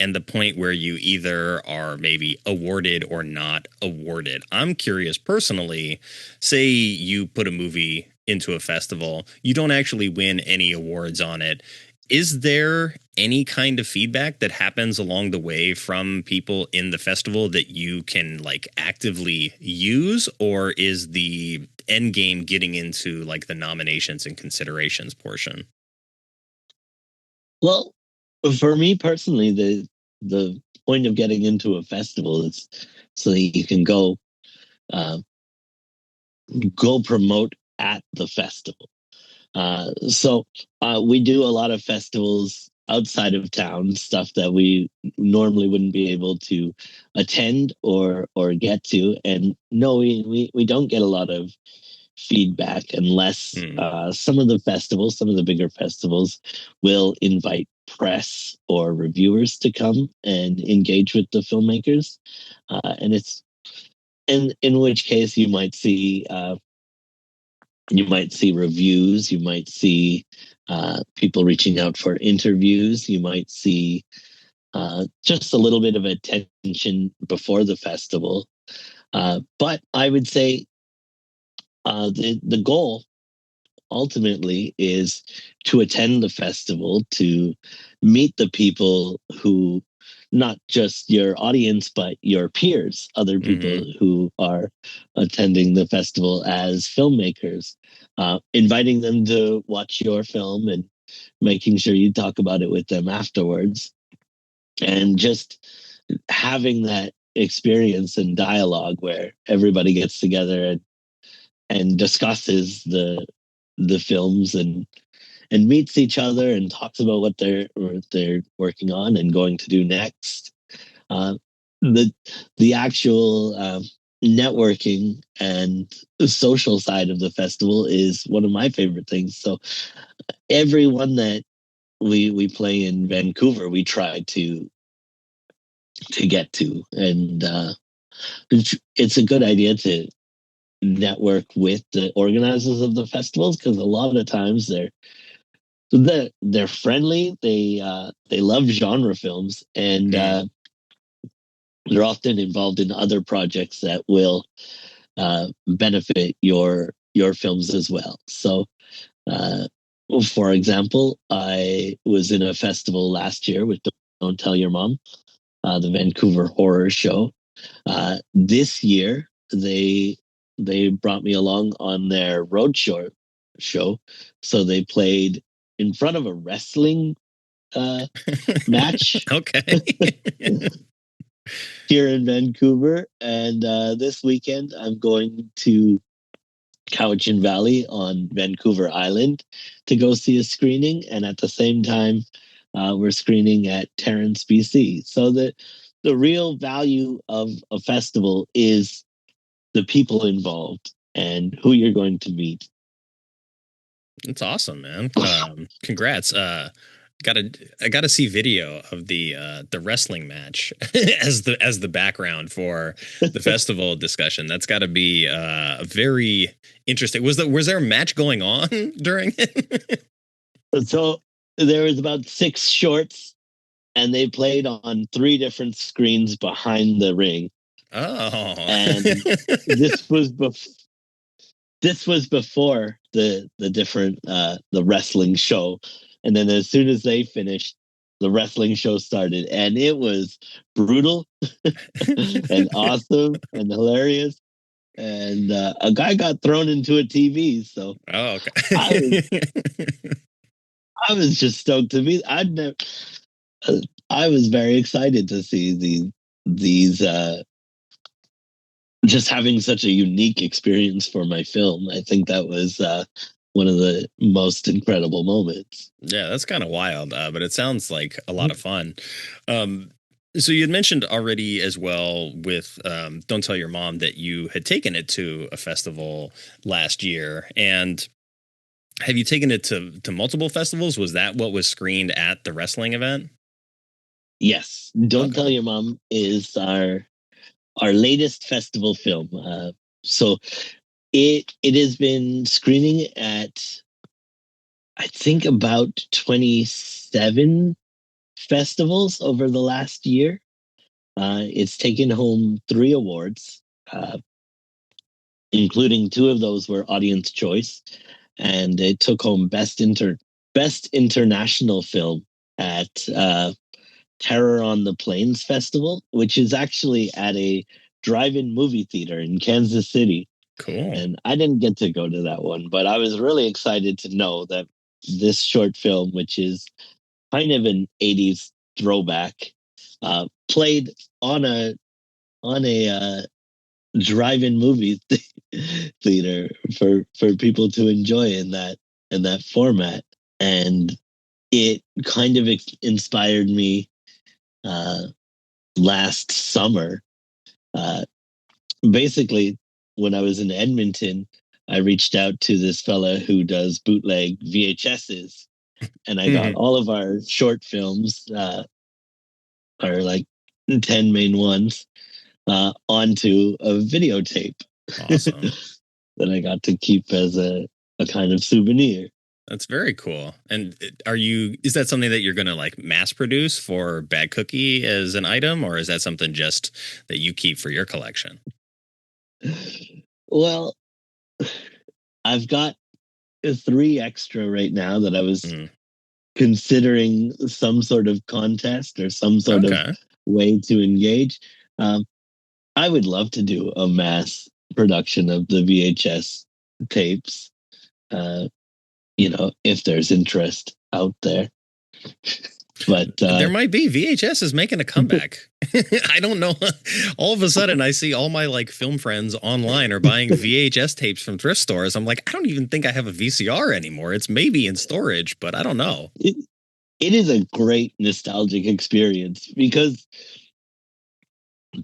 and the point where you either are maybe awarded or not awarded? I'm curious personally, say you put a movie into a festival, you don't actually win any awards on it. Is there any kind of feedback that happens along the way from people in the festival that you can like actively use, or is the end game getting into like the nominations and considerations portion? Well, for me personally, the point of getting into a festival is so that you can uh, go promote at the festival. So we do a lot of festivals outside of town, stuff that we normally wouldn't be able to attend or get to. And no, we don't get a lot of feedback unless Hmm. some of the bigger festivals will invite press or reviewers to come and engage with the filmmakers. And it's in which case you might see reviews, you might see people reaching out for interviews, you might see just a little bit of attention before the festival. But I would say the goal ultimately is to attend the festival, to meet the people who, not just your audience, but your peers, other people Hmm. who are attending the festival as filmmakers, inviting them to watch your film and making sure you talk about it with them afterwards. And just having that experience and dialogue where everybody gets together and discusses the films and meets each other and talks about what they're working on and going to do next. Uh, the the actual networking and social side of the festival is one of my favorite things. So everyone that we play in Vancouver, we try to get to, and it's a good idea to network with the organizers of the festivals because a lot of times they're friendly. They love genre films, and Mm. they're often involved in other projects that will benefit your films as well. So, uh, for example, I was in a festival last year with Don't Tell Your Mom, the Vancouver Horror Show. This year, they brought me along on their roadshow, so they played in front of a wrestling match Okay. here in Vancouver. And this weekend, I'm going to Cowichan Valley on Vancouver Island to go see a screening. And at the same time, we're screening at Terrence, BC. So the real value of a festival is the people involved and who you're going to meet. That's awesome, man. Congrats. I gotta see video of the wrestling match as the background for the festival discussion. That's got to be very interesting. Was there a match going on during it? So there was about 6 shorts, and they played on 3 different screens behind the ring. Oh, And this was before the different the wrestling show. And then as soon as they finished, the wrestling show started, and it was brutal and awesome and hilarious. And a guy got thrown into a TV. So oh, I was okay. I was just stoked to be. Uh, I was very excited to see these just having such a unique experience for my film. I think that was one of the most incredible moments. Yeah, that's kind of wild, but it sounds like a lot of fun. Um, so you had mentioned already as well with Don't Tell Your Mom that you had taken it to a festival last year. And have you taken it to multiple festivals? Was that what was screened at the wrestling event? Yes, Don't Tell Okay. Your Mom is our latest festival film. So it has been screening at, I think, about 27 festivals over the last year. It's taken home 3 awards, uh, including 2 of those were audience choice, and it took home best international film at Terror on the Plains Festival, which is actually at a drive-in movie theater in Kansas City. Cool. And I didn't get to go to that one, but I was really excited to know that this short film, which is kind of an 80s throwback, played on a drive-in movie theater for people to enjoy in that format. And it kind of inspired me uh, last summer. Uh, Basically, when I was in Edmonton, I reached out to this fella who does bootleg VHSs, and I got Mhm. all of our short films, our like 10 main ones, onto a videotape Awesome. that I got to keep as a kind of souvenir. That's very cool. And is that something that you're going to like mass produce for Bad Cookie as an item, or is that something just that you keep for your collection? Well, I've got 3 extra right now that I was Mm. considering some sort of contest or some sort of Okay. way to engage. Um, I would love to do a mass production of the VHS tapes. Uh, if there's interest out there. But There might be. VHS is making a comeback. I don't know. All of a sudden, I see all my like film friends online are buying VHS tapes from thrift stores. I'm like, I don't even think I have a VCR anymore. It's maybe in storage, but I don't know. it is a great nostalgic experience because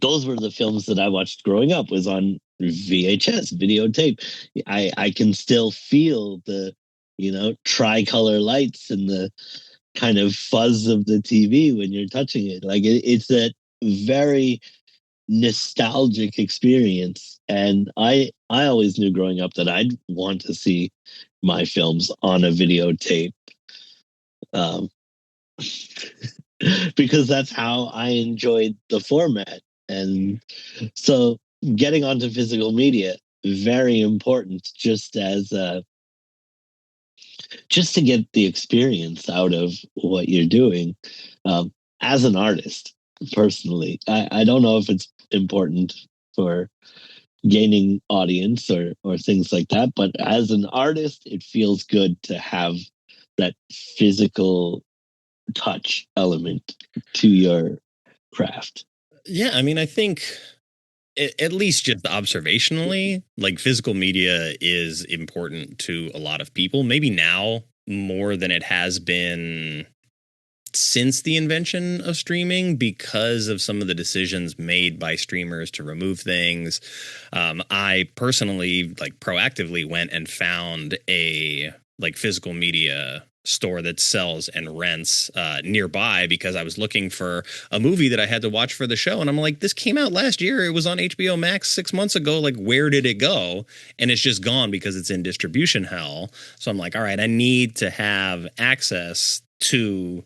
those were the films that I watched growing up, was on VHS videotape. I can still feel the tricolor lights and the kind of fuzz of the TV when you're touching it. Like it's a very nostalgic experience, and I always knew growing up that I'd want to see my films on a videotape, um, because that's how I enjoyed the format. And so getting onto physical media, very important, just to get the experience out of what you're doing. As an artist, personally, I don't know if it's important for gaining audience or things like that, but as an artist, it feels good to have that physical touch element to your craft. Yeah, I mean, I think at least just observationally, like physical media is important to a lot of people. Maybe now more than it has been since the invention of streaming because of some of the decisions made by streamers to remove things. I personally like proactively went and found a like physical media store that sells and rents nearby because I was looking for a movie that I had to watch for the show. And I'm like, this came out last year. It was on HBO Max 6 months ago. Like, where did it go? And it's just gone because it's in distribution hell. So I'm like, all right, I need to have access to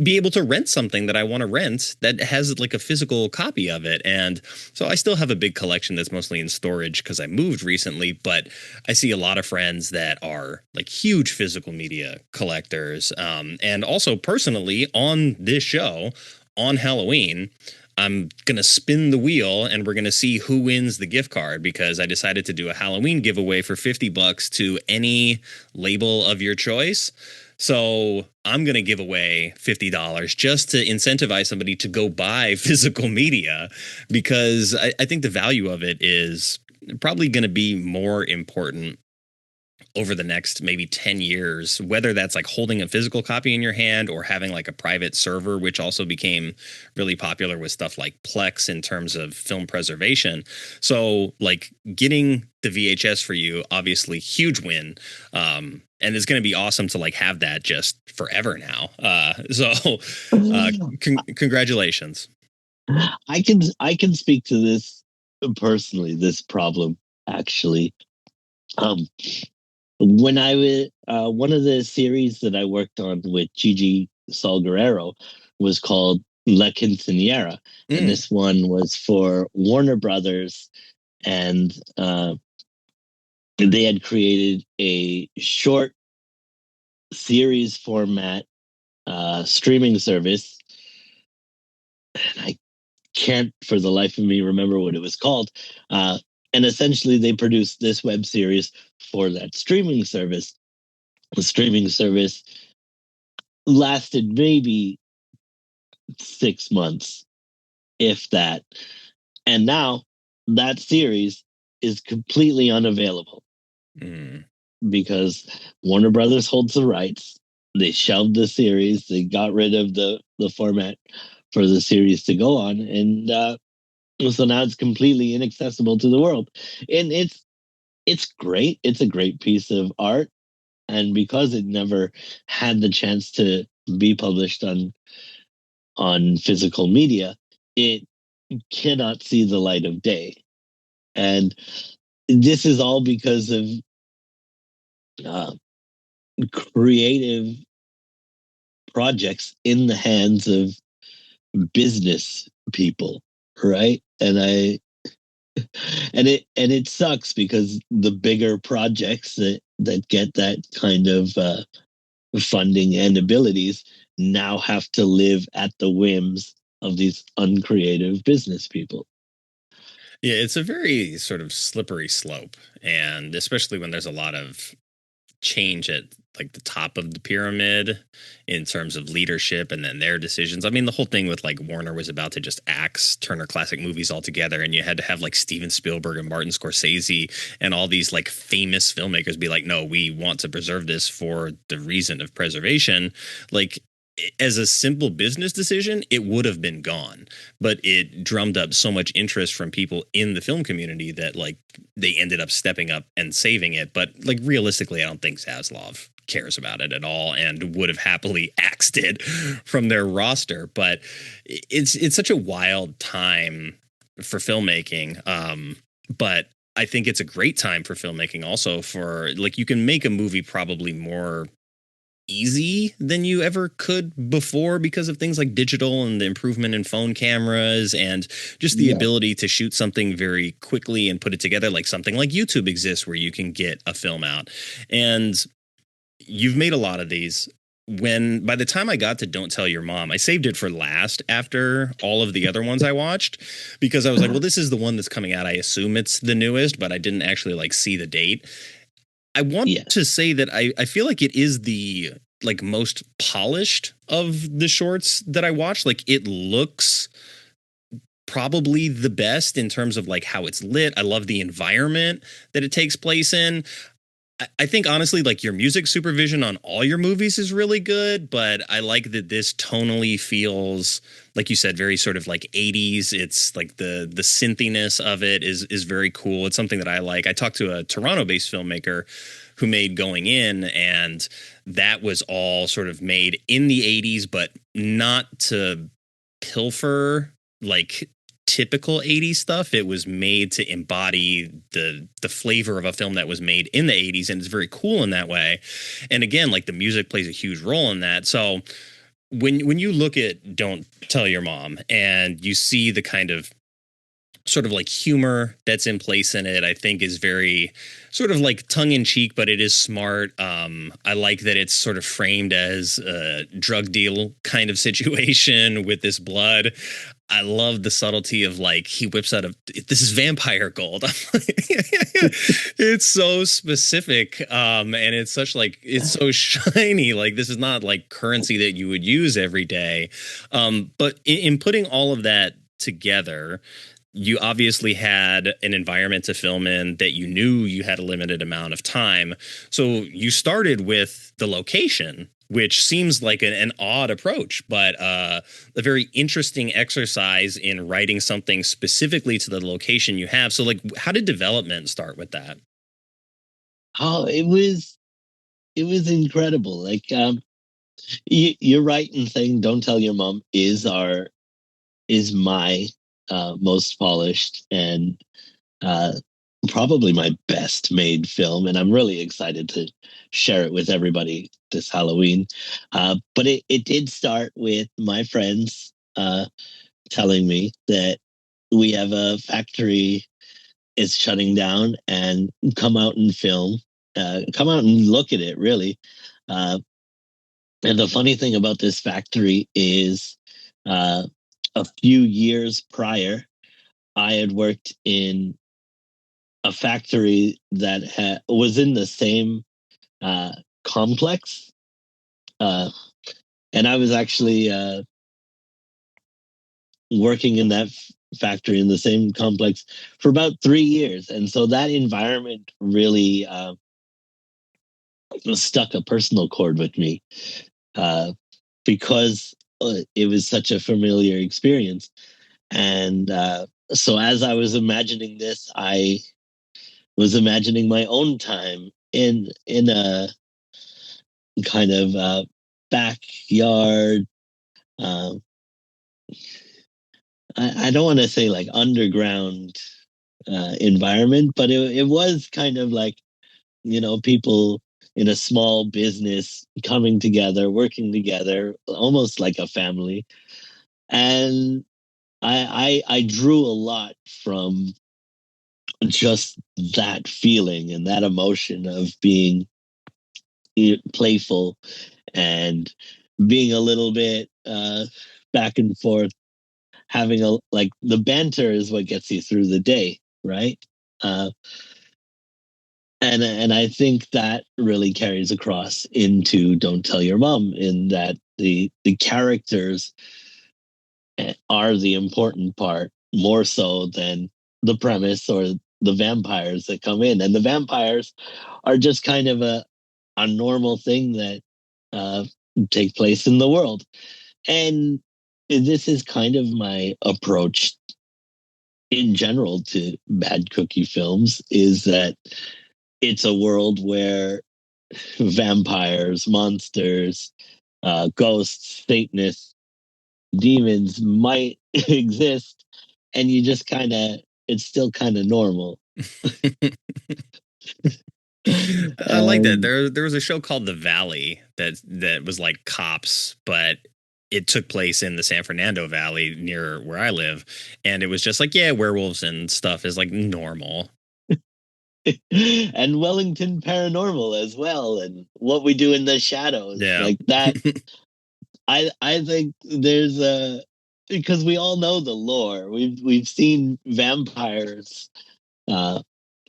be able to rent something that I want to rent that has like a physical copy of it. And so I still have a big collection that's mostly in storage because I moved recently, but I see a lot of friends that are like huge physical media collectors. And also personally on this show on Halloween, I'm going to spin the wheel and we're going to see who wins the gift card because I decided to do a Halloween giveaway for $50 to any label of your choice. So I'm going to give away $50 just to incentivize somebody to go buy physical media because I think the value of it is probably going to be more important over the next maybe 10 years, whether that's like holding a physical copy in your hand or having like a private server, which also became really popular with stuff like Plex in terms of film preservation. So like getting the VHS for you, obviously huge win. And it's going to be awesome to like have that just forever now. Congratulations. I can speak to this personally, this problem actually. Um, when I was one of the series that I worked on with Gigi Salguero was called La Quinceañera, and this one was for Warner Brothers, and they had created a short series format streaming service, and I can't for the life of me remember what it was called. And essentially, they produced this web series for that streaming service. The streaming service lasted maybe 6 months, if that. And now that series is completely unavailable because Warner Brothers holds the rights. They shelved the series. They got rid of the format for the series to go on. And so now it's completely inaccessible to the world. And it's great. It's a great piece of art. And because it never had the chance to be published on physical media, it cannot see the light of day. And this is all because of creative projects in the hands of business people, right? And it sucks because the bigger projects that get that kind of funding and abilities now have to live at the whims of these uncreative business people. Yeah, it's a very sort of slippery slope, and especially when there's a lot of change at like the top of the pyramid in terms of leadership and then their decisions. I mean, the whole thing with like Warner was about to just axe Turner Classic Movies altogether, and you had to have like Steven Spielberg and Martin Scorsese and all these like famous filmmakers be like, no, we want to preserve this for the reason of preservation. Like, as a simple business decision, it would have been gone, but it drummed up so much interest from people in the film community that like they ended up stepping up and saving it. But like realistically, I don't think Zaslav cares about it at all and would have happily axed it from their roster. But it's such a wild time for filmmaking. But I think it's a great time for filmmaking also for like you can make a movie probably more easy than you ever could before because of things like digital and the improvement in phone cameras and just the ability to shoot something very quickly and put it together, like something like YouTube exists where you can get a film out. And you've made a lot of these. When by the time I got to Don't Tell Your Mom, I saved it for last after all of the other ones I watched because I was like, well, this is the one that's coming out. I assume it's the newest, but I didn't actually like see the date. I want to say that I feel like it is the like most polished of the shorts that I watched. Like it looks probably the best in terms of like how it's lit. I love the environment that it takes place in. I think honestly, like your music supervision on all your movies is really good, but I like that this tonally feels, like you said, very sort of like 80s. It's like the synthiness of it is very cool. It's something that I like. I talked to a Toronto-based filmmaker who made Going In, and that was all sort of made in the 80s, but not to pilfer like typical 80s stuff. It was made to embody the flavor of a film that was made in the 80s, and it's very cool in that way. And again, like the music plays a huge role in that. So when you look at Don't Tell Your Mom and you see the kind of sort of like humor that's in place in it, I think is very sort of like tongue in cheek, but it is smart. I like that it's sort of framed as a drug deal kind of situation with this blood. I love the subtlety of like he whips out this is vampire gold. It's so specific, and it's such like it's so shiny. Like this is not like currency that you would use every day. But in putting all of that together, you obviously had an environment to film in that you knew you had a limited amount of time. So you started with the location, which seems like an odd approach, but a very interesting exercise in writing something specifically to the location you have. So, like, how did development start with that? Oh, it was incredible. Like, you're right in saying "Don't Tell Your Mom" is my most polished and uh, probably my best made film, and I'm really excited to share it with everybody this Halloween. But it did start with my friends telling me that we have a factory is shutting down and come out and film, come out and look at it, really. Uh, and the funny thing about this factory is uh, a few years prior, I had worked in a factory that was in the same uh, complex, uh, and I was actually working in that factory in the same complex for about 3 years, and so that environment really stuck a personal chord with me uh, because it was such a familiar experience, and so as I was imagining this, I was imagining my own time in a kind of backyard. Um, I don't want to say like underground environment, but it was kind of like, people in a small business coming together, working together, almost like a family. And I drew a lot from just that feeling and that emotion of being playful and being a little bit back and forth, having a like the banter is what gets you through the day, right? Uh, and I think that really carries across into Don't Tell Your Mom, in that the characters are the important part more so than the premise or the vampires that come in, and the vampires are just kind of a normal thing that uh, take place in the world. And this is kind of my approach in general to bad cookie films, is that it's a world where vampires, monsters, ghosts, Satanists, demons might exist, and you just kind of, it's still kind of normal. I like that. There was a show called The Valley that was like cops, but it took place in the San Fernando Valley near where I live, and it was just like, yeah, werewolves and stuff is like normal. And Wellington Paranormal as well, and What We Do in the Shadows, Yeah. like that. I think there's a, because we all know the lore. We've seen vampires uh,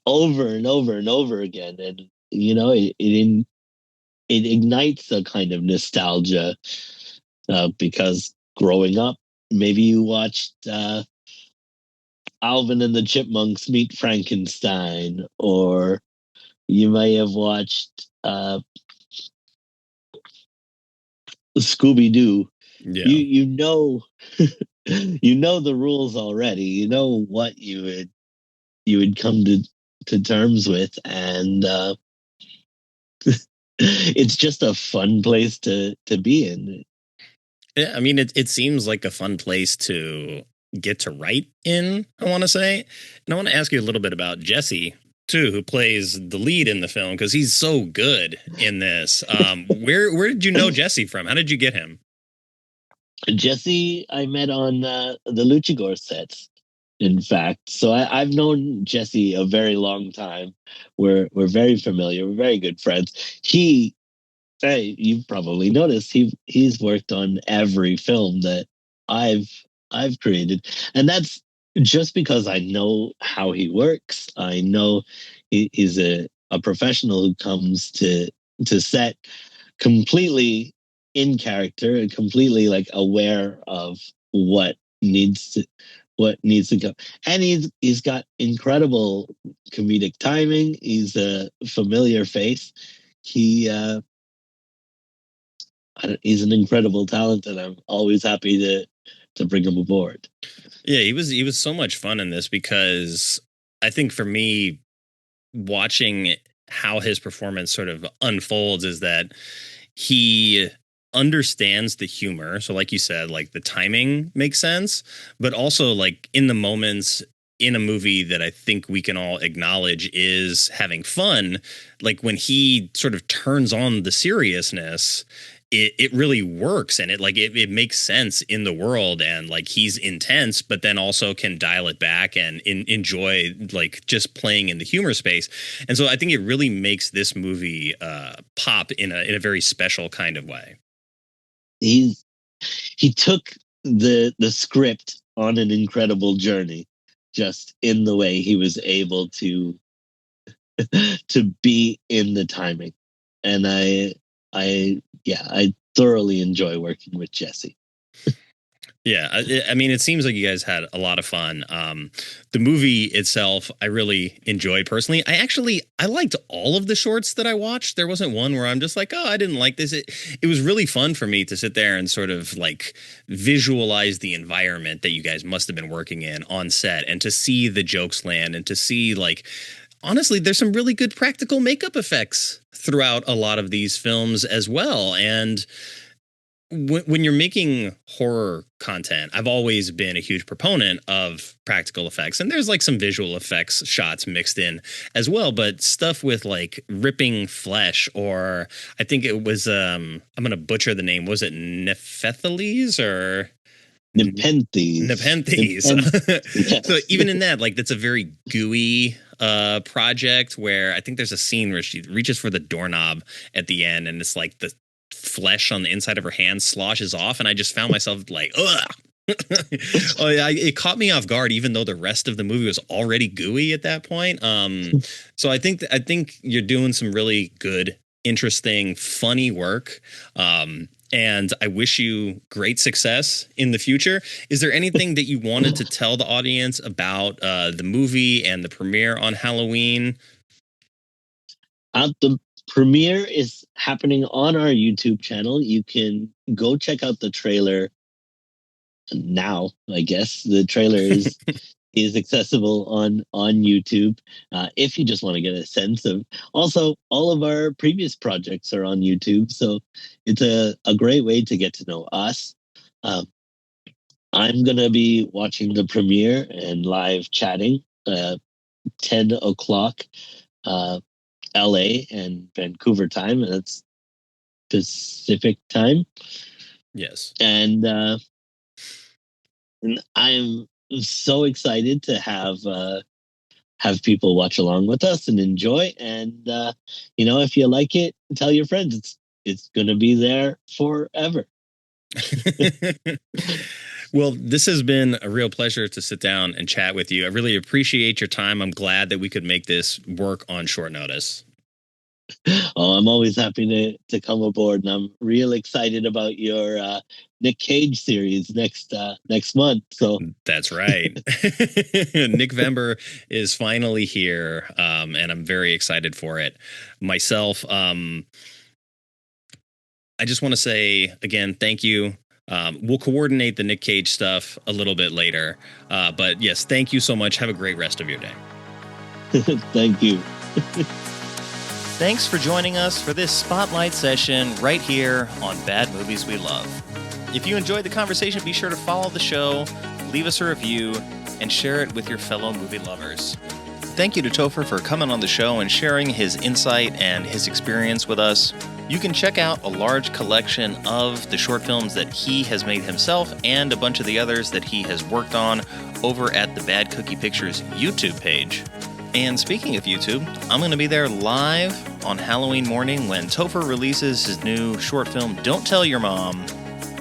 over and over and over again, and it ignites a kind of nostalgia because growing up, maybe you watched Alvin and the Chipmunks Meet Frankenstein, or You might have watched Scooby Doo. Yeah. You know you know the rules already. You know what you would come to terms with, and it's just a fun place to be in. Yeah, I mean, it seems like a fun place to get to write in, I want to say. And I want to ask you a little bit about Jesse, too, who plays the lead in the film, because he's so good in this. Where did you know Jesse from? How did you get him? Jesse, I met on the Luchagor sets, in fact. So I've known Jesse a very long time. We're very familiar. We're very good friends. Hey, you've probably noticed he's worked on every film that I've I've created, and that's just because I know how he works. I know he's a professional who comes to set completely in character and completely like aware of what needs to come. And he's got incredible comedic timing. He's a familiar face. He he's an incredible talent, and I'm always happy to bring him aboard. Yeah, he was so much fun in this because I think for me, watching how his performance sort of unfolds is that he understands the humor. So, like you said, like the timing makes sense, but also like in the moments in a movie that I think we can all acknowledge is having fun, like when he sort of turns on the seriousness. It really works, and it makes sense in the world, and like he's intense but then also can dial it back and enjoy like just playing in the humor space. And so I think it really makes this movie pop in a very special kind of way. He's he took the script on an incredible journey, just in the way he was able to be in the timing. And I thoroughly enjoy working with Jesse. Yeah, I mean, it seems like you guys had a lot of fun. The movie itself, I really enjoyed personally. I liked all of the shorts that I watched. There wasn't one where I'm just like, oh, I didn't like this. It was really fun for me to sit there and sort of like visualize the environment that you guys must have been working in on set, and to see the jokes land, and to see like honestly, there's some really good practical makeup effects throughout a lot of these films as well. And when you're making horror content, I've always been a huge proponent of practical effects, and there's like some visual effects shots mixed in as well, but stuff with like ripping flesh, or I think it was I'm gonna butcher the name. Was it Nephethales or Nepenthes. Nepenthes? Yes. So even in that, like that's a very gooey project where I think there's a scene where she reaches for the doorknob at the end, and it's like the flesh on the inside of her hand sloshes off, and I just found myself like, ugh. It caught me off guard, even though the rest of the movie was already gooey at that point. So I think you're doing some really good, interesting, funny work. And I wish you great success in the future. Is there anything that you wanted to tell the audience about the movie and the premiere on Halloween? The premiere is happening on our YouTube channel. You can go check out the trailer now. I guess the trailer is accessible on YouTube if you just want to get a sense of. Also, all of our previous projects are on YouTube, so it's a great way to get to know us. Um, I'm gonna be watching the premiere and live chatting 10 o'clock uh, LA and Vancouver time. That's Pacific time. Yes. And I'm so excited to have people watch along with us and enjoy. And if you like it, tell your friends. It's gonna be there forever. Well, this has been a real pleasure to sit down and chat with you. I really appreciate your time. I'm glad that we could make this work on short notice. Oh, I'm always happy to come aboard, and I'm real excited about your Nick Cage series next month. So That's right. Nick Vember is finally here, and I'm very excited for it. Myself, I just want to say again, thank you. We'll coordinate the Nick Cage stuff a little bit later. But yes, thank you so much. Have a great rest of your day. thank you. Thanks for joining us for this spotlight session right here on Bad Movies We Love. If you enjoyed the conversation, be sure to follow the show, leave us a review, and share it with your fellow movie lovers. Thank you to Topher for coming on the show and sharing his insight and his experience with us. You can check out a large collection of the short films that he has made himself and a bunch of the others that he has worked on over at the Bad Cookie Pictures YouTube page. And speaking of YouTube, I'm going to be there live on Halloween morning when Topher releases his new short film, Don't Tell Your Mom.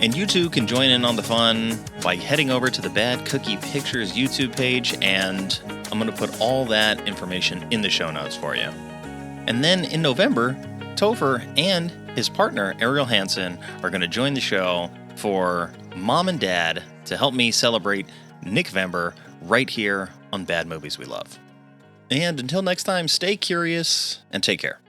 And you too can join in on the fun by heading over to the Bad Cookie Pictures YouTube page, and I'm going to put all that information in the show notes for you. And then in November, Topher and his partner, Ariel Hansen, are going to join the show for Mom and Dad to help me celebrate Nick Vember right here on Bad Movies We Love. And until next time, stay curious and take care.